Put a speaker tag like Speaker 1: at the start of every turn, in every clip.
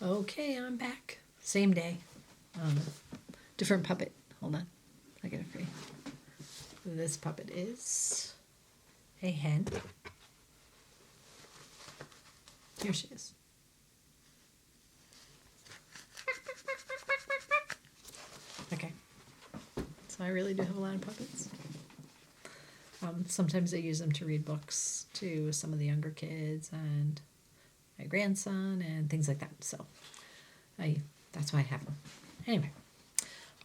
Speaker 1: Okay, I'm back. Same day. Um, different puppet. Hold on. I get it for you. This puppet is a hen. Here she is. Okay. So I really do have a lot of puppets. Sometimes I use them to read books to some of the younger kids and my grandson and things like that. So that's why I have them. Anyway.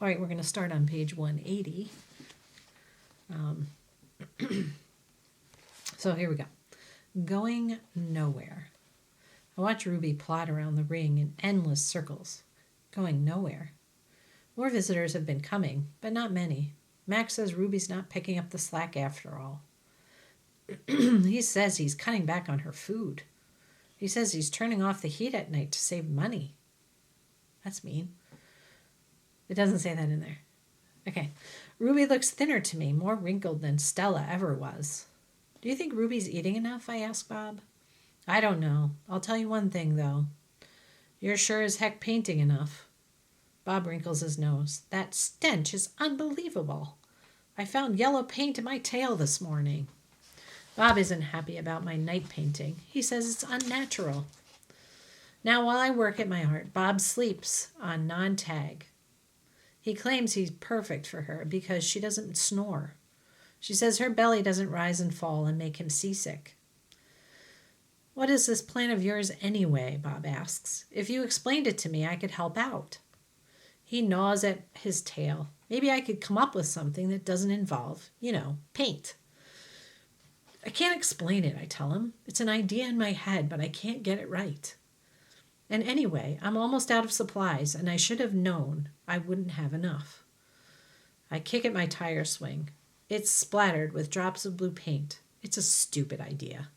Speaker 1: All right, we're going to start on page 180. So here we go. Going nowhere. I watch Ruby plod around the ring in endless circles. Going nowhere. More visitors have been coming, but not many. Max says Ruby's not picking up the slack after all. He says he's cutting back on her food. He says he's turning off the heat at night to save money. That's mean. It doesn't say that in there. Okay. Ruby looks thinner to me, more wrinkled than Stella ever was. Do you think Ruby's eating enough? I ask Bob. I don't know. I'll tell you one thing, though. You're sure as heck painting enough. Bob wrinkles his nose. That stench is unbelievable. I found yellow paint in my tail this morning. Bob isn't happy about my night painting. He says it's unnatural. Now, while I work at my art, Bob sleeps on non-tag. He claims he's perfect for her because she doesn't snore. She says her belly doesn't rise and fall and make him seasick. What is this plan of yours anyway? Bob asks. If you explained it to me, I could help out. He gnaws at his tail. Maybe I could come up with something that doesn't involve, paint. I can't explain it, I tell him. It's an idea in my head, but I can't get it right. And anyway, I'm almost out of supplies, and I should have known I wouldn't have enough. I kick at my tire swing. It's splattered with drops of blue paint. It's a stupid idea.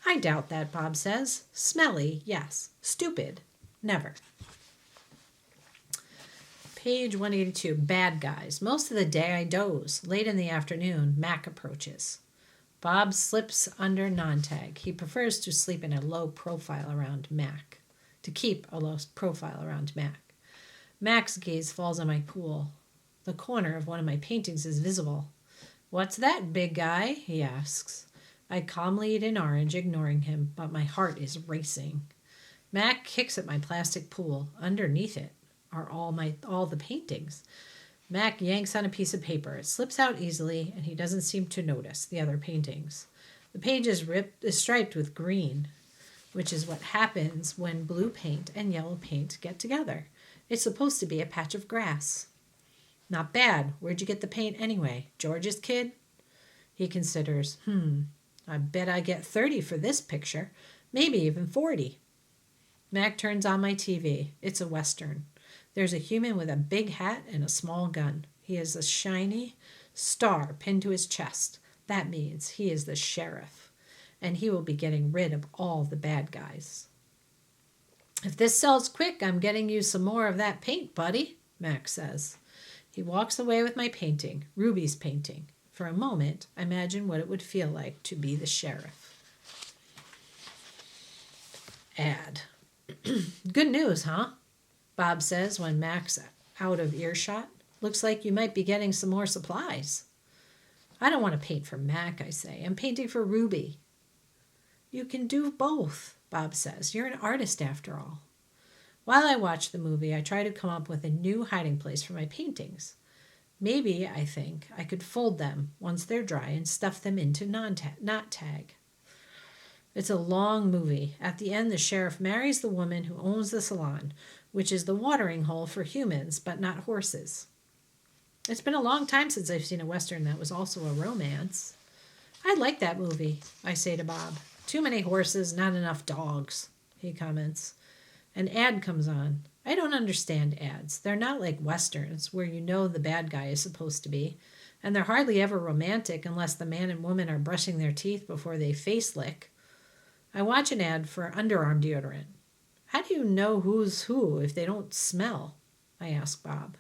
Speaker 1: I doubt that, Bob says. Smelly, yes. Stupid, never. Page 182, bad guys. Most of the day I doze. Late in the afternoon, Mac approaches. Bob slips under non-tag. He prefers to sleep in a low profile around Mac. To keep a low profile around Mac. Mac's gaze falls on my pool. The corner of one of my paintings is visible. What's that, big guy? He asks. I calmly eat an orange, ignoring him, but my heart is racing. Mac kicks at my plastic pool. Underneath it are all the paintings. Mac yanks on a piece of paper. It slips out easily, and he doesn't seem to notice the other paintings. The page is striped with green, which is what happens when blue paint and yellow paint get together. It's supposed to be a patch of grass. Not bad. Where'd you get the paint anyway? George's kid? He considers. I bet I get 30 for this picture. Maybe even 40. Mac turns on my TV. It's a Western. There's a human with a big hat and a small gun. He has a shiny star pinned to his chest. That means he is the sheriff, and he will be getting rid of all the bad guys. If this sells quick, I'm getting you some more of that paint, buddy, Mac says. He walks away with my painting, Ruby's painting. For a moment, I imagine what it would feel like to be the sheriff. Ad. Good news, huh? Bob says when Mac's out of earshot. Looks like you might be getting some more supplies. I don't want to paint for Mac, I say. I'm painting for Ruby. You can do both, Bob says. You're an artist after all. While I watch the movie, I try to come up with a new hiding place for my paintings. Maybe, I think, I could fold them once they're dry and stuff them into knot tag. It's a long movie. At the end, the sheriff marries the woman who owns the salon, which is the watering hole for humans, but not horses. It's been a long time since I've seen a Western that was also a romance. I like that movie, I say to Bob. Too many horses, not enough dogs, he comments. An ad comes on. I don't understand ads. They're not like Westerns, where you know the bad guy is supposed to be, and they're hardly ever romantic unless the man and woman are brushing their teeth before they face lick. I watch an ad for underarm deodorant. How do you know who's who if they don't smell? I ask Bob.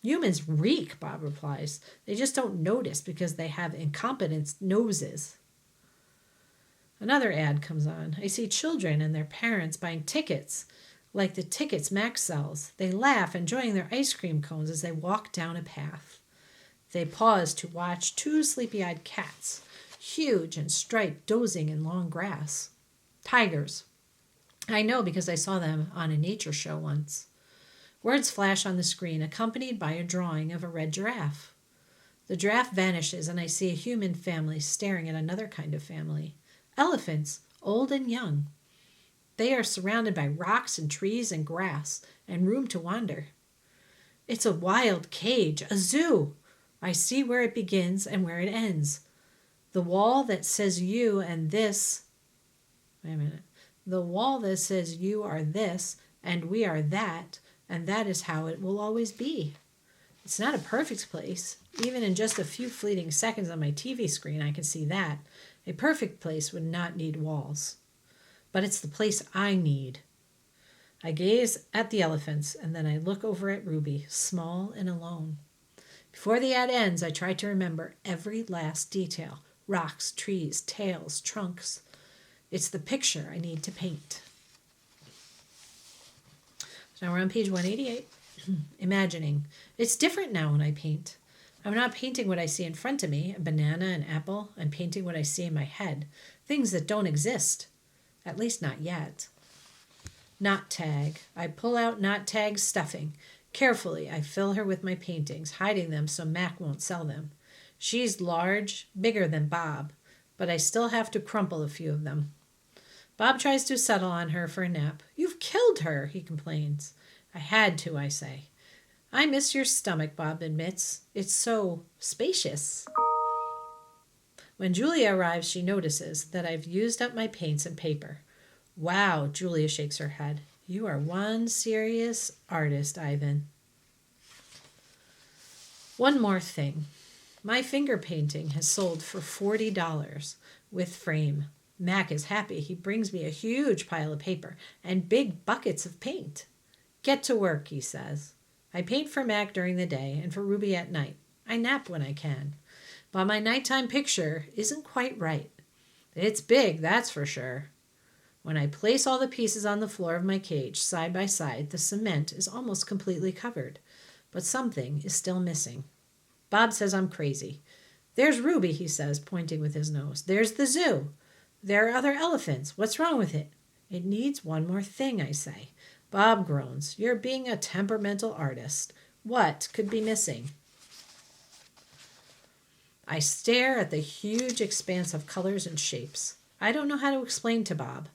Speaker 1: Humans reek, Bob replies. They just don't notice because they have incompetent noses. Another ad comes on. I see children and their parents buying tickets, like the tickets Max sells. They laugh, enjoying their ice cream cones as they walk down a path. They pause to watch two sleepy-eyed cats, huge and striped, dozing in long grass. Tigers. I know because I saw them on a nature show once. Words flash on the screen, accompanied by a drawing of a red giraffe. The giraffe vanishes, and I see a human family staring at another kind of family. Elephants, old and young. They are surrounded by rocks and trees and grass, and room to wander. It's a wild cage, a zoo. I see where it begins and where it ends. The wall that says you and this. Wait a minute. The wall that says you are this and we are that, and that is how it will always be. It's not a perfect place. Even in just a few fleeting seconds on my TV screen, I can see that. A perfect place would not need walls. But it's the place I need. I gaze at the elephants, and then I look over at Ruby, small and alone. Before the ad ends, I try to remember every last detail. Rocks, trees, tails, trunks. It's the picture I need to paint. So now we're on page 188. Imagining. It's different now when I paint. I'm not painting what I see in front of me, a banana, an apple. I'm painting what I see in my head, things that don't exist, at least not yet. Knot tag. I pull out knot tag's stuffing. Carefully, I fill her with my paintings, hiding them so Mac won't sell them. She's large, bigger than Bob, but I still have to crumple a few of them. Bob tries to settle on her for a nap. You've killed her, he complains. I had to, I say. I miss your stomach, Bob admits. It's so spacious. When Julia arrives, she notices that I've used up my paints and paper. Wow, Julia shakes her head. You are one serious artist, Ivan. One more thing. My finger painting has sold for $40 with frame. Mac is happy. He brings me a huge pile of paper and big buckets of paint. Get to work, he says. I paint for Mac during the day and for Ruby at night. I nap when I can. But my nighttime picture isn't quite right. It's big, that's for sure. When I place all the pieces on the floor of my cage side by side, the cement is almost completely covered. But something is still missing. Bob says I'm crazy. There's Ruby, he says, pointing with his nose. There's the zoo. There are other elephants. What's wrong with it? It needs one more thing, I say. Bob groans. You're being a temperamental artist. What could be missing? I stare at the huge expanse of colors and shapes. I don't know how to explain to Bob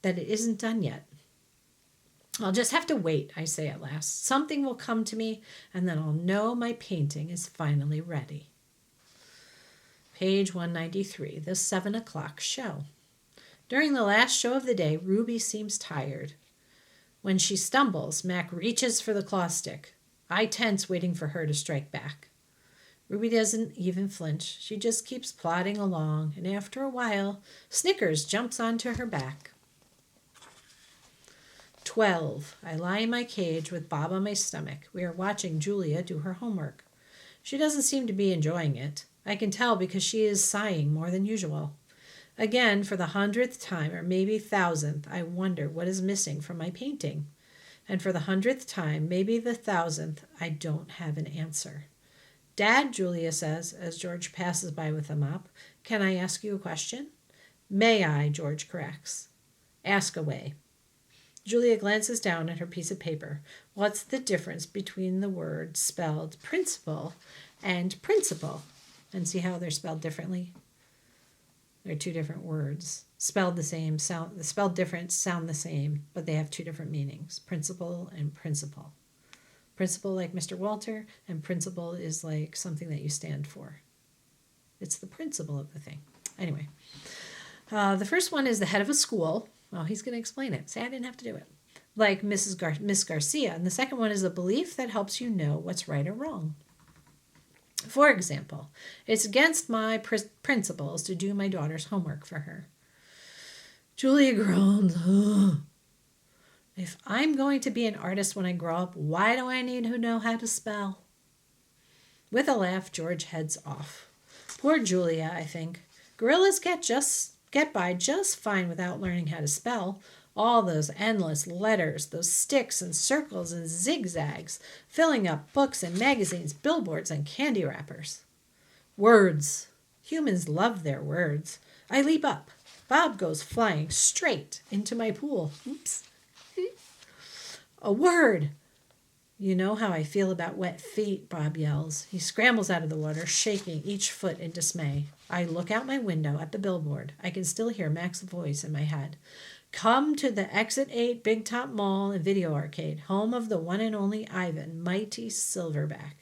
Speaker 1: that it isn't done yet. I'll just have to wait, I say at last. Something will come to me, and then I'll know my painting is finally ready. Page 193, the 7 o'clock show. During the last show of the day, Ruby seems tired. When she stumbles, Mac reaches for the claw stick. I tense, waiting for her to strike back. Ruby doesn't even flinch. She just keeps plodding along, and after a while, Snickers jumps onto her back. 12. I lie in my cage with Bob on my stomach. We are watching Julia do her homework. She doesn't seem to be enjoying it. I can tell because she is sighing more than usual. Again, for the 100th time, or maybe 1,000th, I wonder what is missing from my painting. And for the 100th time, maybe the 1,000th, I don't have an answer. Dad, Julia says, as George passes by with a mop, can I ask you a question? May I, George corrects. Ask away. Julia glances down at her piece of paper. What's the difference between the words spelled principal and principal? And see how they're spelled differently? They're two different words. Spelled the same, spelled different, sound the same, but they have two different meanings. Principal and principal. Principal like Mr. Walter, and principal is like something that you stand for. It's the principle of the thing. Anyway, the first one is the head of a school. Well, he's going to explain it. Say I didn't have to do it. Like Miss Garcia. And the second one is a belief that helps you know what's right or wrong. For example, it's against my principles to do my daughter's homework for her. Julia groans. If I'm going to be an artist when I grow up, why do I need to know how to spell? With a laugh, George heads off. Poor Julia, I think. Gorillas get just get by just fine without learning how to spell. All those endless letters, those sticks and circles and zigzags, filling up books and magazines, billboards and candy wrappers. Words. Humans love their words. I leap up. Bob goes flying straight into my pool. Oops. A word. You know how I feel about wet feet, Bob yells. He scrambles out of the water, shaking each foot in dismay. I look out my window at the billboard. I can still hear Mac's voice in my head. Come to the Exit 8 Big Top Mall and Video Arcade, home of the one and only Ivan, mighty Silverback.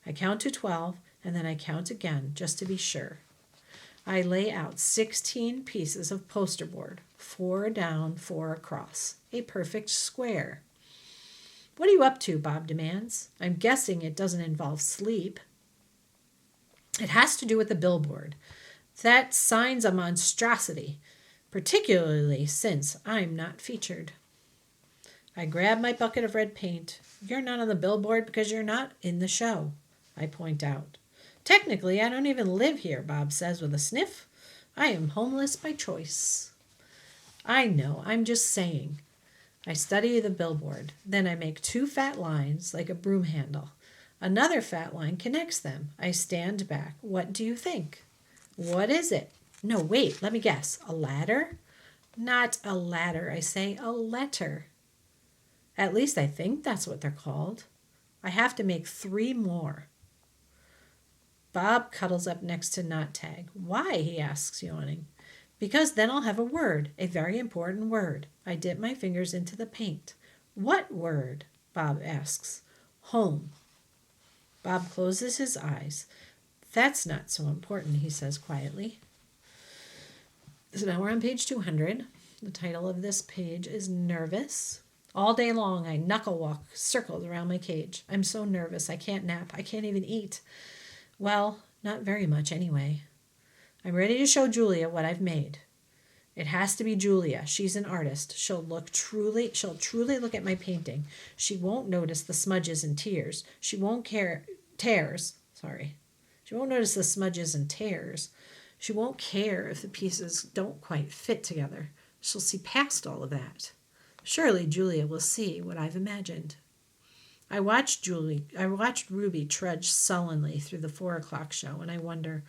Speaker 1: I count to 12, and then I count again, just to be sure. I lay out 16 pieces of poster board, 4 down, 4 across. A perfect square. What are you up to? Bob demands. I'm guessing it doesn't involve sleep. It has to do with the billboard. That sign's a monstrosity, particularly since I'm not featured. I grab my bucket of red paint. You're not on the billboard because you're not in the show, I point out. Technically, I don't even live here, Bob says with a sniff. I am homeless by choice. I know, I'm just saying. I study the billboard. Then I make 2 fat lines like a broom handle. Another fat line connects them. I stand back. What do you think? What is it? No, wait, let me guess. A ladder? Not a ladder, I say. A letter. At least I think that's what they're called. I have to make 3 more. Bob cuddles up next to Knot Tag. Why? He asks, yawning. Because then I'll have a word, a very important word. I dip my fingers into the paint. What word? Bob asks. Home. Bob closes his eyes. That's not so important, he says quietly. So now we're on page 200. The title of this page is Nervous. All day long I knuckle walk circles around my cage. I'm so nervous I can't nap. I can't even eat. Well, not very much anyway. I'm ready to show Julia what I've made. It has to be Julia. She's an artist. She'll truly look at my painting. She won't notice the smudges and tears. She won't notice the smudges and tears. She won't care if the pieces don't quite fit together. She'll see past all of that. Surely Julia will see what I've imagined. I watched Ruby trudge sullenly through the 4 o'clock show, and I wonder,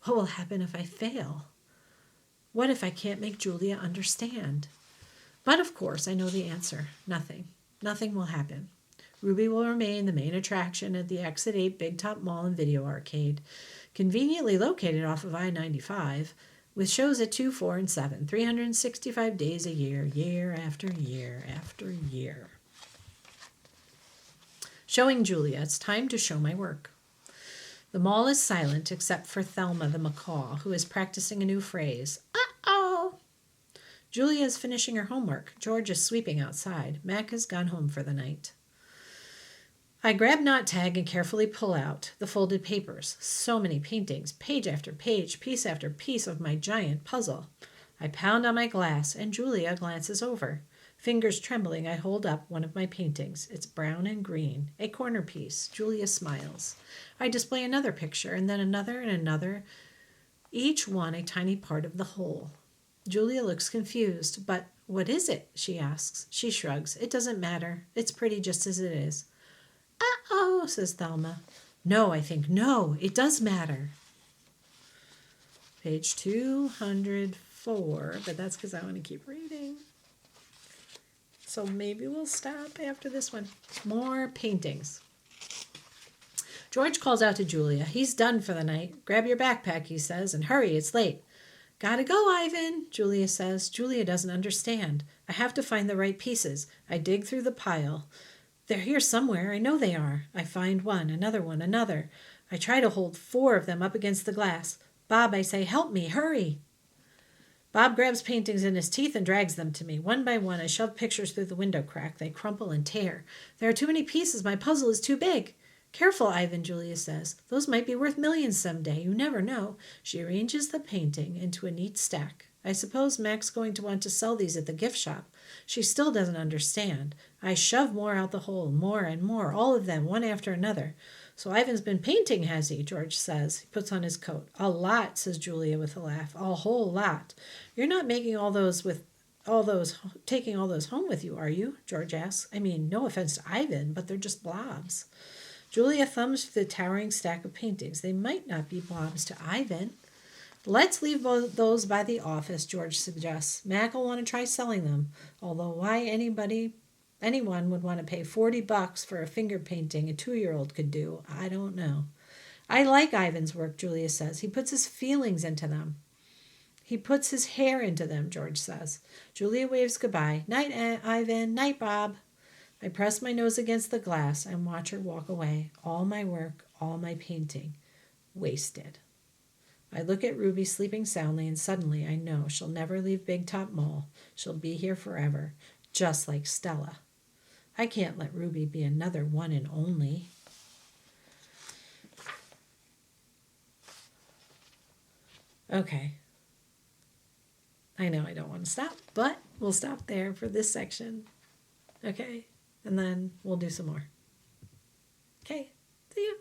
Speaker 1: what will happen if I fail? What if I can't make Julia understand? But of course I know the answer. Nothing. Nothing will happen. Ruby will remain the main attraction at the Exit 8 Big Top Mall and Video Arcade, conveniently located off of I-95, with shows at 2, 4, and 7, 365 days a year, year after year after year. Showing Julia. It's time to show my work. The mall is silent except for Thelma the macaw, who is practicing a new phrase. Uh-oh! Julia is finishing her homework. George is sweeping outside. Mac has gone home for the night. I grab Knot Tag and carefully pull out the folded papers. So many paintings, page after page, piece after piece of my giant puzzle. I pound on my glass, and Julia glances over. Fingers trembling, I hold up one of my paintings. It's brown and green, a corner piece. Julia smiles. I display another picture, and then another and another, each one a tiny part of the whole. Julia looks confused. But what is it? She asks. She shrugs. It doesn't matter. It's pretty just as it is. Uh-oh, says Thelma. No, I think. No, it does matter. Page 204, but that's because I want to keep reading. So maybe we'll stop after this one. More paintings. George calls out to Julia. He's done for the night. Grab your backpack, he says, and hurry, it's late. Gotta go, Ivan, Julia says. Julia doesn't understand. I have to find the right pieces. I dig through the pile. They're here somewhere. I know they are. I find one, another. I try to hold 4 of them up against the glass. Bob, I say, help me, hurry. Bob grabs paintings in his teeth and drags them to me. One by one, I shove pictures through the window crack. They crumple and tear. There are too many pieces. My puzzle is too big. Careful, Ivan, Julia says. Those might be worth millions someday. You never know. She arranges the painting into a neat stack. I suppose Mac's going to want to sell these at the gift shop. She still doesn't understand. I shove more out the hole, more and more, all of them, one after another. So Ivan's been painting, has he? George says. He puts on his coat. A lot, says Julia with a laugh. A whole lot. You're not making taking all those home with you, are you? George asks. I mean, no offense to Ivan, but they're just blobs. Julia thumbs through the towering stack of paintings. They might not be blobs to Ivan. Let's leave those by the office, George suggests. Mac will want to try selling them, although why anyone would want to pay $40 for a finger painting a 2-year-old could do, I don't know. I like Ivan's work, Julia says. He puts his feelings into them. He puts his hair into them, George says. Julia waves goodbye. Night, Ivan. Night, Bob. I press my nose against the glass and watch her walk away. All my work, all my painting, wasted. I look at Ruby sleeping soundly, and suddenly I know she'll never leave Big Top Mole. She'll be here forever, just like Stella. I can't let Ruby be another one and only. Okay. I know I don't want to stop, but we'll stop there for this section. Okay? And then we'll do some more. Okay. See you.